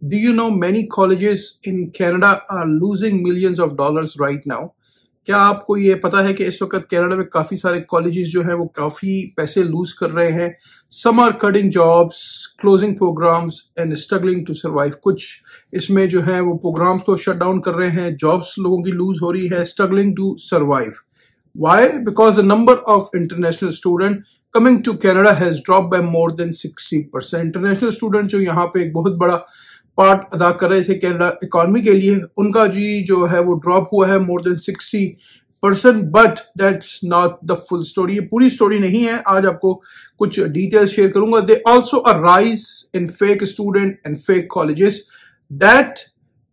Do you know many colleges in Canada are losing millions of dollars right now? क्या आपको ये पता है कि इस वक्त कनाडा में काफी सारे कॉलेजेस जो हैं वो काफी पैसे लूज कर रहे हैं. Some are cutting jobs, closing programs and struggling to survive. कुछ इसमें जो है वो प्रोग्राम्स को शट डाउन कर रहे हैं, जॉब्स लोगों की लूज हो रही है, struggling to survive. Why? Because the number of international students coming to Canada has dropped by more than 60%. International student जो यहाँ पे एक बहुत बड़ा पार्ट अदा कर रहे थे कनाडा इकोनॉमी के लिए, उनका जी जो है वो ड्रॉप हुआ है more than 60%. But that's not the full story. ये पूरी स्टोरी नहीं है. आज आपको कुछ डिटेल्स शेयर करूंगा. They also a rise in fake student and fake colleges that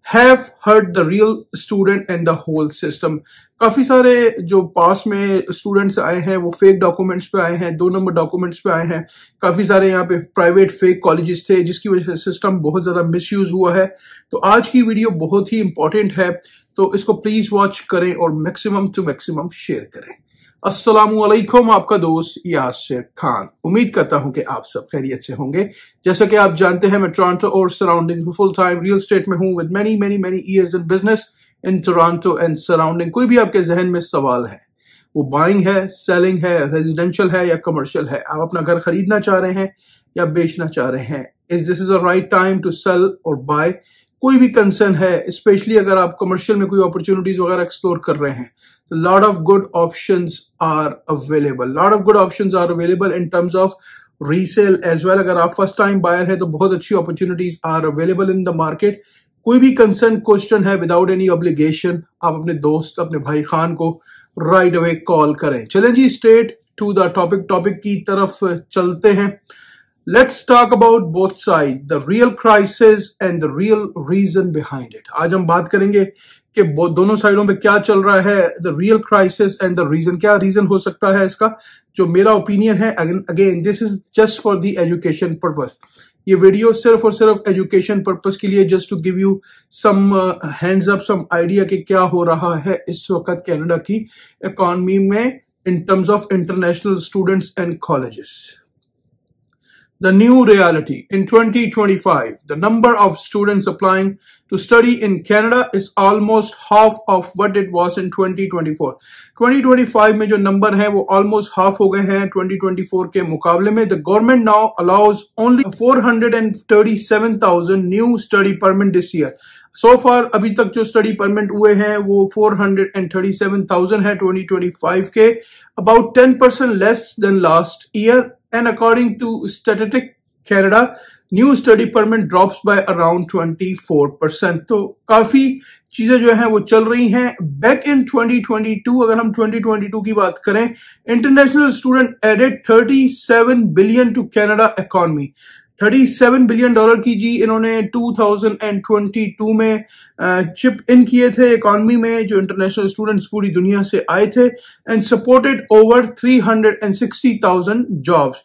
have hurt the real student and the whole system. काफी सारे जो पास में स्टूडेंट्स आए हैं वो फेक डॉक्यूमेंट्स पे आए हैं, 2 नंबर डॉक्यूमेंट्स पे आए हैं. काफी सारे यहाँ पे प्राइवेट फेक कॉलेजेस थे जिसकी वजह से सिस्टम बहुत ज्यादा मिसयूज हुआ है. तो आज की वीडियो बहुत ही इंपॉर्टेंट है, तो इसको प्लीज वॉच करें और मैक्सिमम टू मैक्सिमम शेयर करें. अस्सलामुअलैकुम, आपका दोस्त यासिर खान. उम्मीद करता हूं कि आप सब खैरियत से होंगे. जैसा कि आप जानते हैं मैं टोरंटो और सराउंडिंग में फुल टाइम रियल एस्टेट में हूं with many many many years in business in Toronto and surrounding. कोई भी आपके जहन में सवाल है, वो बाइंग है, सेलिंग है, रेजिडेंशियल है या कमर्शियल है, आप अपना घर खरीदना चाह रहे हैं या बेचना चाह रहे हैं, is this is the right time to sell और बाय, कोई भी कंसर्न है, स्पेशली अगर आप कमर्शियल में कोई अपॉर्चुनिटीज वगैरह एक्सप्लोर कर रहे हैं, lot of good options are available. Lot of good options are available in terms of resale as well. अगर आप फर्स्ट टाइम बायर है तो बहुत अच्छी opportunities are available in the market. कोई भी कंसर्न क्वेश्चन है विदाउट एनी ऑब्लिगेशन, आप अपने दोस्त, अपने भाई खान को राइट अवे कॉल करें. चलें जी, स्ट्रेट टू द टॉपिक की तरफ चलते हैं. Let's talk about both sides, the real crisis and the real reason behind it. आज हम बात करेंगे कि दोनों साइडों पे क्या चल रहा है, the real crisis and the reason. क्या रीजन हो सकता है इसका? जो मेरा ओपिनियन है, again this is just for the education purpose. ये वीडियो सिर्फ और सिर्फ एजुकेशन पर्पस के लिए, just to give you some hands up, some idea कि क्या हो रहा है इस वक्त कनाडा की इकोनॉमी में in terms of international students and colleges. The new reality in 2025, the number of students applying to study in Canada is almost half of what it was in 2024. 2025 में जो नंबर है वो almost half हो गए हैं 2024 के मुकाबले में. The government now allows only 437,000 new study permit this year. So far अभी तक जो स्टडी परमिट हुए हैं वो 437,000 है 2025 के, about 10% less than last year. And according to Statistics Canada, new study permit drops by around 24%. तो काफी चीजें जो हैं वो चल रही हैं. Back in 2022, अगर हम 2022 की बात करें, international student added 37 billion to Canada economy. $37 billion की जी इन्होंने 2022 में चिप इन किए थे इकोनॉमी में, जो इंटरनेशनल स्टूडेंट्स पूरी दुनिया से आए थे, एंड सपोर्टेड ओवर 360,000 जॉब्स.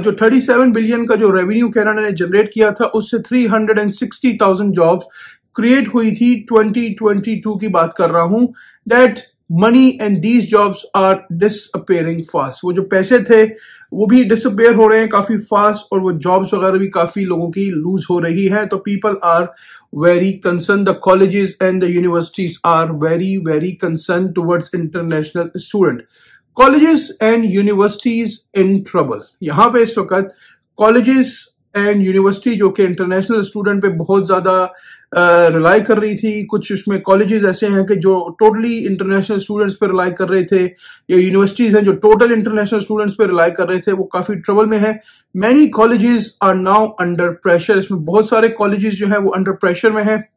जो 37 बिलियन का जो रेवेन्यू कनाडा ने जनरेट किया था, उससे 360,000 जॉब्स क्रिएट हुई थी. 2022 की बात कर रहा हूं. That money and these jobs are disappearing fast. वो जो पैसे थे वो भी डिसअपेयर हो रहे हैं काफी फास्ट, और वो जॉब्स वगैरह भी काफी लोगों की लूज हो रही है. तो people are very concern, the colleges and the universities are very very concern towards international student. Colleges and universities in trouble. यहाँ पे इस वक्त कॉलेजेस एंड यूनिवर्सिटी जो कि इंटरनेशनल स्टूडेंट पे बहुत ज्यादा रिलाई कर रही थी. कुछ उसमें कॉलेजेस ऐसे हैं कि जो टोटली इंटरनेशनल स्टूडेंट्स पे रिलाई कर रहे थे, या यूनिवर्सिटीज हैं जो टोटल इंटरनेशनल स्टूडेंट्स पे रिलाई कर रहे थे, वो काफी ट्रबल में है. Many colleges are now under pressure. इसमें बहुत सारे कॉलेजेस जो है वो अंडर प्रेशर में है.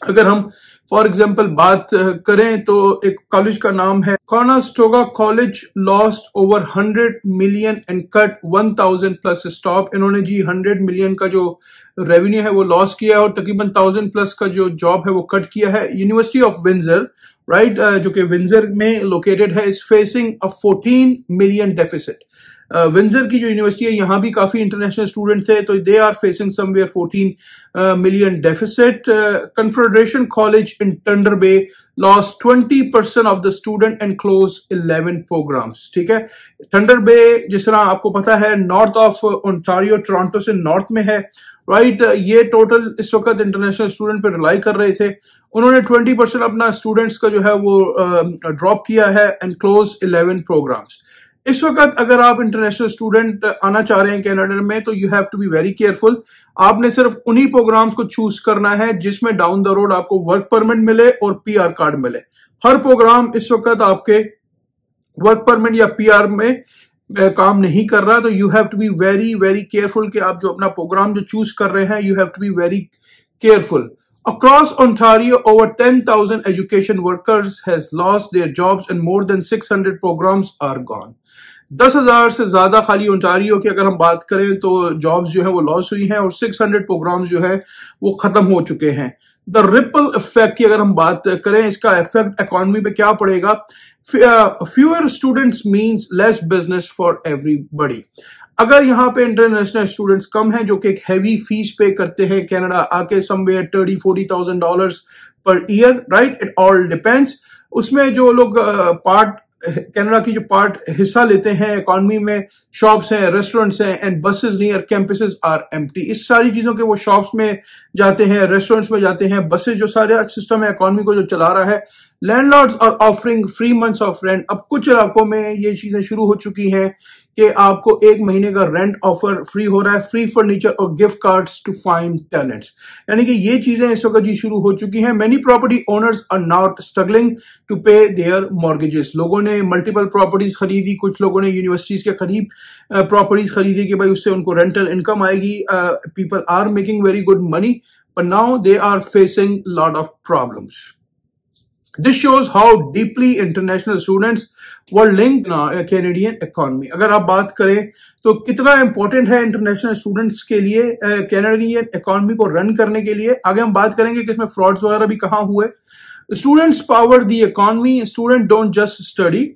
अगर हम फॉर एग्जाम्पल बात करें तो एक कॉलेज का नाम है Conestoga college. Lost over 100 million and cut 1000 plus staff. इन्होंने जी 100 मिलियन का जो रेवेन्यू है वो लॉस किया है और तकरीबन 1000 प्लस का जो जॉब है वो कट किया है. यूनिवर्सिटी ऑफ विंजर, राइट, जो कि विंजर में लोकेटेड है, is facing a 14 million deficit. Vinegar की जो यूनिवर्सिटी है, यहाँ भी काफी इंटरनेशनल स्टूडेंट थे, तो they are facing somewhere 14 million deficit. Confederation College in Thunder Bay lost 20% of the student and close 11 programs. ठीक है, थंडर बे जिस तरह आपको पता है नॉर्थ ऑफ ओंटारियो, टोरंटो से नॉर्थ में है, राइट। ये टोटल इस वक्त इंटरनेशनल स्टूडेंट पे रिलाई कर रहे थे, उन्होंने 20% अपना स्टूडेंट्स का जो है वो ड्रॉप किया है एंड क्लोज 11 प्रोग्राम्स। इस वक्त अगर आप इंटरनेशनल स्टूडेंट आना चाह रहे हैं कनाडा में तो you have to be very careful. आपने सिर्फ उन्हीं प्रोग्राम्स को चूज करना है जिसमें डाउन द रोड आपको वर्क परमिट मिले और पीआर कार्ड मिले। हर प्रोग्राम इस वक्त आपके वर्क परमिट या पीआर में काम नहीं कर रहा, तो you have to be very very careful कि आप जो अपना प्रोग्राम जो चूज कर रहे हैं, you have to be very careful. Across Ontario, over 10,000 education workers has lost their jobs and more than 600 programs are gone. 10,000 से ज्यादा खाली ओंटारियो की अगर हम बात करें तो जॉब्स जो है वो लॉस हुई हैं और 600 प्रोग्राम्स जो है वो खत्म हो चुके हैं। द रिपल इफेक्ट की अगर हम बात करें, इसका इफेक्ट इकोनॉमी पे क्या पड़ेगा? Fewer students means less business for everybody. अगर यहाँ पे इंटरनेशनल स्टूडेंट्स कम हैं जो कि एक हैवी फीस पे करते हैं कनाडा आके, somewhere $30,000-40,000 per year, right, it all depends. उसमें जो लोग पार्ट कनाडा की जो पार्ट हिस्सा लेते हैं इकोनॉमी में, शॉप्स हैं, रेस्टोरेंट्स हैं and buses near campuses are empty. इस सारी चीजों के वो शॉप्स में जाते हैं, रेस्टोरेंट्स में जाते हैं, बसेस जो सारे सिस्टम है इकोनॉमी को जो चला रहा है। Landlords are offering 3 months off rent. अब कुछ इलाकों में ये चीजें शुरू हो चुकी हैं कि आपको 1 महीने का रेंट ऑफर फ्री हो रहा है, फ्री फर्नीचर और gift cards to find talents. यानी कि ये चीजें इस वक्त जी शुरू हो चुकी हैं। Many property owners are not struggling to pay their mortgages. लोगों ने मल्टीपल प्रॉपर्टीज खरीदी, कुछ लोगों ने यूनिवर्सिटीज के करीब प्रॉपर्टीज खरीदी कि भाई उससे उनको रेंटल इनकम आएगी। People are making very good money but now they are facing lot of problems. This shows how deeply international students were linked in Canadian economy. अगर आप बात करें तो कितना इंपॉर्टेंट है इंटरनेशनल स्टूडेंट्स के लिए कैनेडियन इकोनॉमी को रन करने के लिए। आगे हम बात करेंगे कि इसमें फ्रॉड्स वगैरह भी कहाँ हुए। Students power the economy. Student don't just study,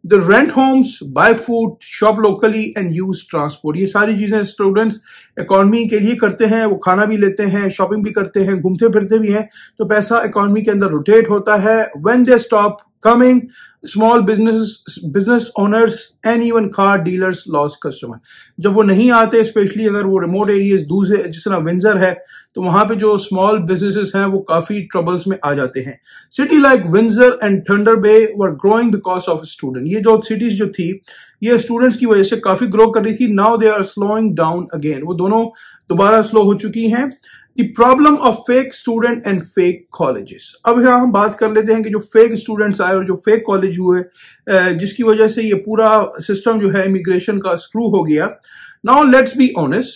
The rent homes, buy food, shop locally and use transport. ये सारी चीजें स्टूडेंट्स इकोनॉमी के लिए करते हैं। वो खाना भी लेते हैं, शॉपिंग भी करते हैं, घूमते फिरते भी हैं, तो पैसा इकोनॉमी के अंदर रोटेट होता है। When they stop coming, small business owners and even car dealers lost customer. जब वो नहीं आते, स्पेशली अगर वो रिमोट एरियाज दूर से, जिस तरह विंजर है, तो वहां पे जो स्मॉल बिजनेसेस हैं वो काफी ट्रबल्स में आ जाते हैं। City like Windsor and Thunder Bay were growing because of student. ये जो सिटीज जो थी ये स्टूडेंट्स की वजह से काफी ग्रो कर रही थी। Now they are slowing down again. वो दोनों दोबारा स्लो हो चुकी हैं। The problem of fake student and fake colleges. अब यहाँ हम बात कर लेते हैं कि जो फेक स्टूडेंट्स आए और जो फेक कॉलेज हुए, जिसकी वजह से ये पूरा सिस्टम जो है इमिग्रेशन का स्क्रू हो गया। Now let's be honest,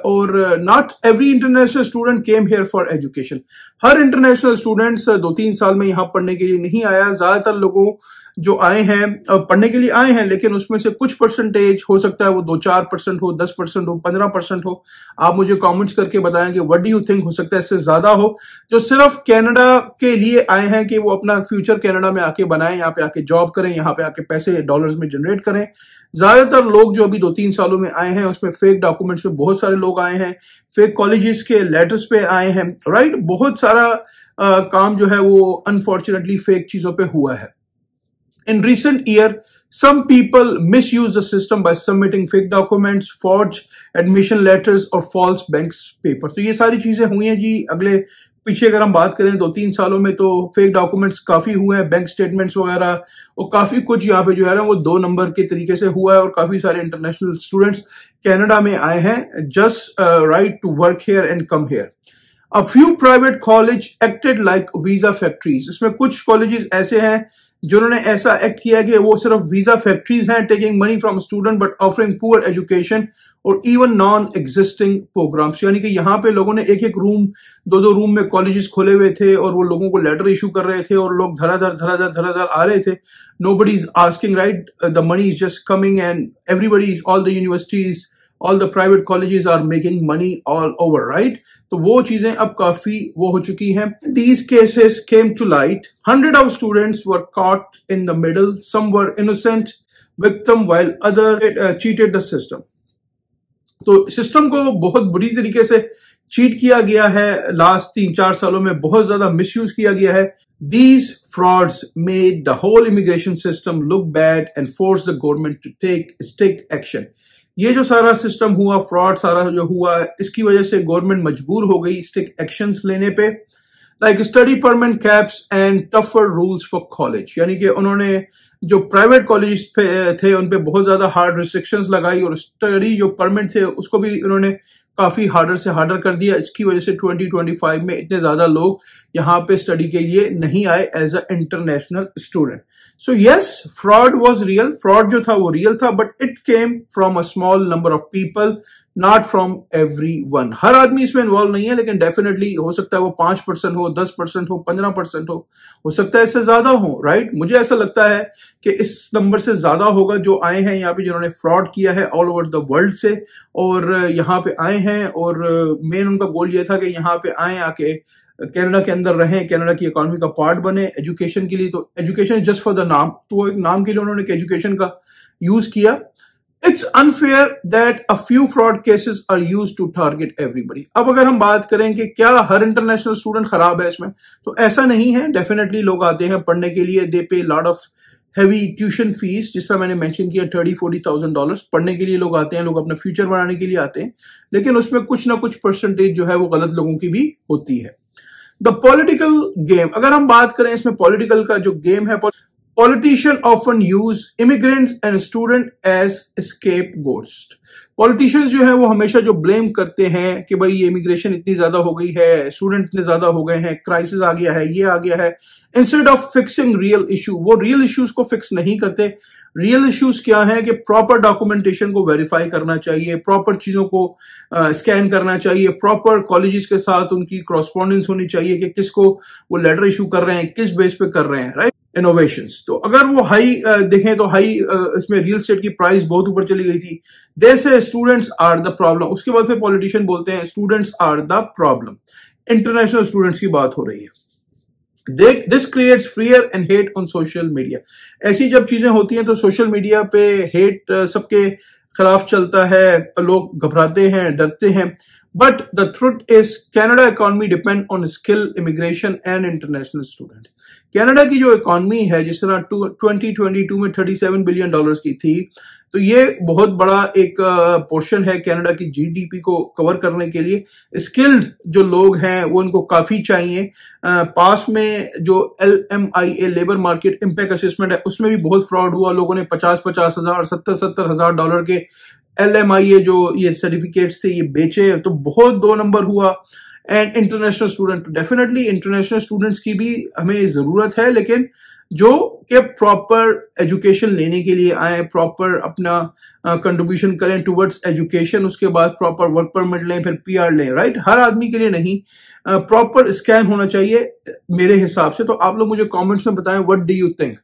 और not every international student came here for education. Her international students 2-3 साल में यहाँ पढ़ने के लिए नहीं आया। ज्यादातर लोगों जो आए हैं पढ़ने के लिए आए हैं, लेकिन उसमें से कुछ परसेंटेज हो सकता है वो 2-4% हो, 10% हो, 15% हो। आप मुझे कमेंट्स करके बताएं कि व्हाट डू यू थिंक, हो सकता है इससे ज्यादा हो, जो सिर्फ कनाडा के लिए आए हैं कि वो अपना फ्यूचर कनाडा में आके बनाएं, यहाँ पे आके जॉब करें, यहाँ पे आके पैसे डॉलर्स में जनरेट करें। ज्यादातर लोग जो अभी 2-3 सालों में आए हैं उसमें फेक डॉक्यूमेंट्स पे बहुत सारे लोग आए हैं, फेक कॉलेजेस के लेटर्स पे आए हैं, राइट। बहुत सारा काम जो है वो अनफॉर्चुनेटली फेक चीजों पे हुआ है। In recent year, some people misuse the system by submitting fake documents, forged admission letters और false bank papers. तो ये सारी चीजें हुई हैं जी। अगले पीछे अगर हम बात करें 2-3 सालों में तो फेक डॉक्यूमेंट्स काफी हुए हैं, बैंक स्टेटमेंट्स वगैरह, और काफी कुछ यहाँ पे जो है ना वो 2 नंबर के तरीके से हुआ है। और काफी सारे इंटरनेशनल स्टूडेंट्स कनाडा में आए हैं just right to work here and come here. A few private college acted like visa factories. इसमें कुछ कॉलेजेस ऐसे हैं जिन्होंने ऐसा एक्ट किया कि वो सिर्फ वीजा फैक्ट्रीज हैं, taking money from student but offering poor education और इवन नॉन एग्जिस्टिंग प्रोग्राम्स। यानी कि यहाँ पे लोगों ने एक रूम, 2 रूम में कॉलेजेस खोले हुए थे और वो लोगों को लेटर इशू कर रहे थे और लोग धड़ाधड़ आ रहे थे। Nobody is asking, right, the money is just coming and everybody, all the universities, all the private colleges are making money all over, right? तो वो चीजें अब काफी वो हो चुकी हैं। These cases came to light. Hundreds of students were caught in the middle. Some were innocent victim while other cheated the system. तो सिस्टम को बहुत बुरी तरीके से चीट किया गया है। लास्ट 3-4 सालों में बहुत ज्यादा मिसयूज किया गया है। These frauds made the whole immigration system look bad and forced the government to take action. ये जो सारा सिस्टम हुआ, फ्रॉड सारा जो हुआ, इसकी वजह से गवर्नमेंट मजबूर हो गई स्ट्रिक्ट एक्शंस लेने पे, like study permit caps and tougher rules for college. यानी कि उन्होंने जो प्राइवेट कॉलेज थे उन पे बहुत ज्यादा हार्ड रिस्ट्रिक्शंस लगाई, और स्टडी जो परमिट थे उसको भी उन्होंने काफी हार्डर से हार्डर कर दिया। इसकी वजह से 2025 में इतने ज्यादा लोग यहाँ पे स्टडी के लिए नहीं आए as a international student. So yes, fraud was real, fraud जो था वो रियल था, but it came from a small number of people, not from everyone. हर आदमी इसमें इन्वॉल्व नहीं है, लेकिन डेफिनेटली हो सकता है वो 5% हो, 10% हो, 15% हो सकता है इससे ज्यादा हो, राइट। मुझे ऐसा लगता है कि इस नंबर से ज्यादा होगा जो आए हैं यहाँ पे, जिन्होंने फ्रॉड किया है ऑल ओवर द वर्ल्ड से, और यहाँ पे आए हैं, और मेन उनका गोल ये था कि यहाँ पे आए, आके कनाडा के अंदर रहें, कनाडा की इकोनॉमी का पार्ट बने। एजुकेशन के लिए, तो education is just for the नाम, तो एक नाम के लिए उन्होंने एजुकेशन का यूज किया। It's unfair that a few fraud cases are used to target everybody. अब अगर हम बात करें कि क्या हर इंटरनेशनल स्टूडेंट खराब है इसमें, तो ऐसा नहीं है। डेफिनेटली लोग आते हैं पढ़ने के लिए, दे पे lot of heavy tuition fees, जिस तरह मैंने मेंशन किया $30,000-40,000 पढ़ने के लिए लोग आते हैं, लोग अपना फ्यूचर बनाने के लिए आते हैं, लेकिन उसमें कुछ ना कुछ परसेंटेज जो है वो गलत लोगों की भी होती है। द पॉलिटिकल गेम, अगर हम बात करें इसमें पॉलिटिकल का जो गेम है, Politicians often use immigrants and students as scapegoats. Politicians जो है वो हमेशा जो ब्लेम करते हैं कि भाई ये इमिग्रेशन इतनी ज्यादा हो गई है, स्टूडेंट इतने ज्यादा हो गए हैं, क्राइसिस आ गया है, ये आ गया है, instead of fixing real issue, वो रियल इश्यूज को फिक्स नहीं करते। रियल इश्यूज क्या है कि प्रॉपर डॉक्यूमेंटेशन को वेरीफाई करना चाहिए, प्रॉपर चीजों को स्कैन करना चाहिए, प्रॉपर कॉलेजेस के साथ उनकी कॉरस्पॉन्डेंस होनी चाहिए कि किसको वो लेटर इशू कर रहे हैं, किस बेस पे कर रहे हैं, राइट। इनोवेशंस, तो अगर वो हाई देखें तो हाई इसमें रियल एस्टेट की प्राइस बहुत ऊपर चली गई थी। दे से स्टूडेंट्स आर द प्रॉब्लम, उसके बाद फिर पॉलिटिशियन बोलते हैं students are the problem. International students की बात हो रही है। This creates fear and hate on social media. ऐसी जब चीजें होती हैं तो सोशल मीडिया पे हेट सबके खिलाफ चलता है, लोग घबराते हैं, डरते हैं। But the truth is Canada economy depend on skill immigration and international student. Canada की जो इकोनॉमी है, जिस तरह 2022 में $37 बिलियन की थी, तो ये बहुत बड़ा एक पोर्शन है कनाडा की जीडीपी को कवर करने के लिए। स्किल्ड जो लोग हैं वो इनको काफी चाहिए। पास में जो LMIA labour market impact assessment है, उसमें भी बहुत फ्रॉड हुआ। लोगों ने 50,000 हजार, 70,000 हजार डॉलर के LMIA जो ये सर्टिफिकेट्स थे ये बेचे, तो बहुत 2 नंबर हुआ। And international student, definitely international students की भी हमें जरूरत है, लेकिन जो कि प्रॉपर एजुकेशन लेने के लिए आए, प्रॉपर अपना कंट्रीब्यूशन करें टुवर्ड्स एजुकेशन, उसके बाद प्रॉपर वर्क परमिट लें, फिर PR लें, राइट। हर आदमी के लिए नहीं, प्रॉपर स्कैन होना चाहिए मेरे हिसाब से। तो आप लोग मुझे कमेंट्स में बताएं व्हाट डू यू थिंक।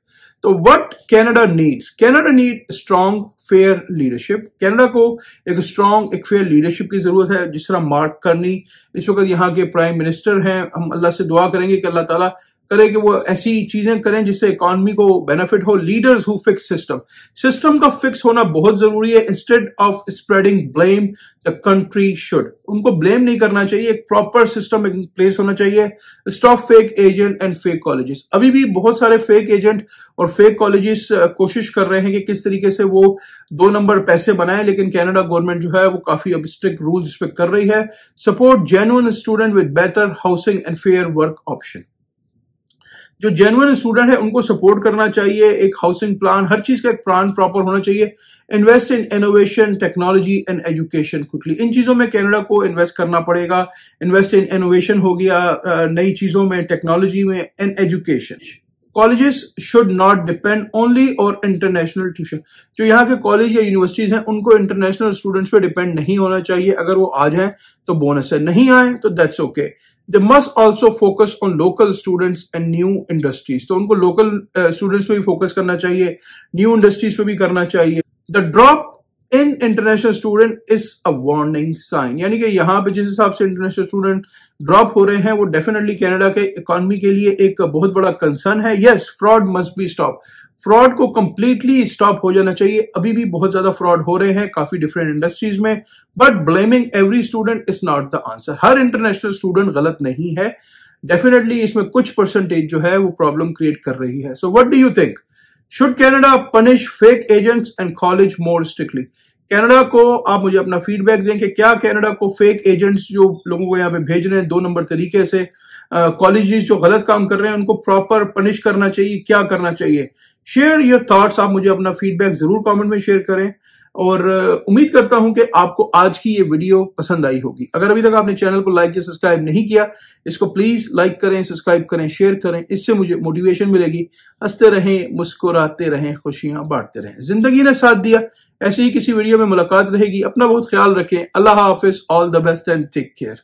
तो what Canada needs, Canada need strong fair leadership. Canada को एक स्ट्रॉन्ग, एक फेयर लीडरशिप की जरूरत है, जिस तरह मार्क कार्नी इस वक्त यहाँ के प्राइम मिनिस्टर हैं। हम अल्लाह से दुआ करेंगे कि अल्लाह ताला करे कि वो ऐसी चीजें करें जिससे इकोनॉमी को बेनिफिट हो। Leaders who fix system, system का फिक्स होना बहुत जरूरी है। Instead of spreading blame, the country should, उनको ब्लेम नहीं करना चाहिए, एक प्रॉपर सिस्टम इन प्लेस होना चाहिए। Stop fake agent and fake colleges. अभी भी बहुत सारे फेक एजेंट और फेक कॉलेजेस कोशिश कर रहे हैं कि किस तरीके से वो 2 नंबर पैसे बनाए, लेकिन कनाडा गवर्नमेंट जो है वो काफी अब स्ट्रिक्ट रूल्स इस पे कर रही है। Support genuine student with better housing and fair work option. जो जेन्युइन स्टूडेंट है उनको सपोर्ट करना चाहिए, एक हाउसिंग प्लान, हर चीज का एक प्लान प्रॉपर होना चाहिए। Invest in innovation, technology and education quickly. इन चीजों में कनाडा को इन्वेस्ट करना पड़ेगा। इन्वेस्ट इन इनोवेशन हो गया, नई चीजों में, टेक्नोलॉजी में, and education. Colleges should not depend only और इंटरनेशनल ट्यूशन। जो यहाँ के कॉलेज या यूनिवर्सिटीज हैं उनको इंटरनेशनल स्टूडेंट्स पे डिपेंड नहीं होना चाहिए। अगर वो आ जाए तो बोनस है, नहीं आए तो that's okay. They must also focus on local students and new industries. तो उनको लोकल स्टूडेंट्स पे भी फोकस करना चाहिए, न्यू इंडस्ट्रीज पे भी करना चाहिए। The drop in international student is a warning sign. यानी कि यहाँ पे जिस हिसाब से इंटरनेशनल स्टूडेंट ड्रॉप हो रहे हैं वो डेफिनेटली कनाडा के इकोनॉमी के लिए एक बहुत बड़ा कंसर्न है। Yes, fraud must be stop, fraud को कंप्लीटली स्टॉप हो जाना चाहिए। अभी भी बहुत ज्यादा फ्रॉड हो रहे हैं काफी डिफरेंट इंडस्ट्रीज में, but blaming every student is not the answer. Her international student गलत नहीं है, डेफिनेटली इसमें कुछ परसेंटेज जो है वो प्रॉब्लम क्रिएट कर रही है। So what do you think, should Canada punish fake agents and college more strictly? Canada को आप मुझे अपना फीडबैक दें कि क्या कनाडा को फेक एजेंट्स जो लोगों को यहाँ पे भेज रहे हैं 2 नंबर तरीके से, कॉलेजेस जो गलत काम कर रहे हैं उनको प्रॉपर पनिश करना चाहिए, क्या करना चाहिए? शेयर योर थॉट्स, आप मुझे अपना फीडबैक जरूर कमेंट में शेयर करें और उम्मीद करता हूं कि आपको आज की ये वीडियो पसंद आई होगी। अगर अभी तक आपने चैनल को लाइक या सब्सक्राइब नहीं किया, इसको प्लीज लाइक करें, सब्सक्राइब करें, शेयर करें, इससे मुझे मोटिवेशन मिलेगी। हंसते रहें, मुस्कुराते रहें, खुशियां बांटते रहें। जिंदगी ने साथ दिया, ऐसे ही किसी वीडियो में मुलाकात रहेगी। अपना बहुत ख्याल रखें। अल्लाह हाफिज, all the best and take care.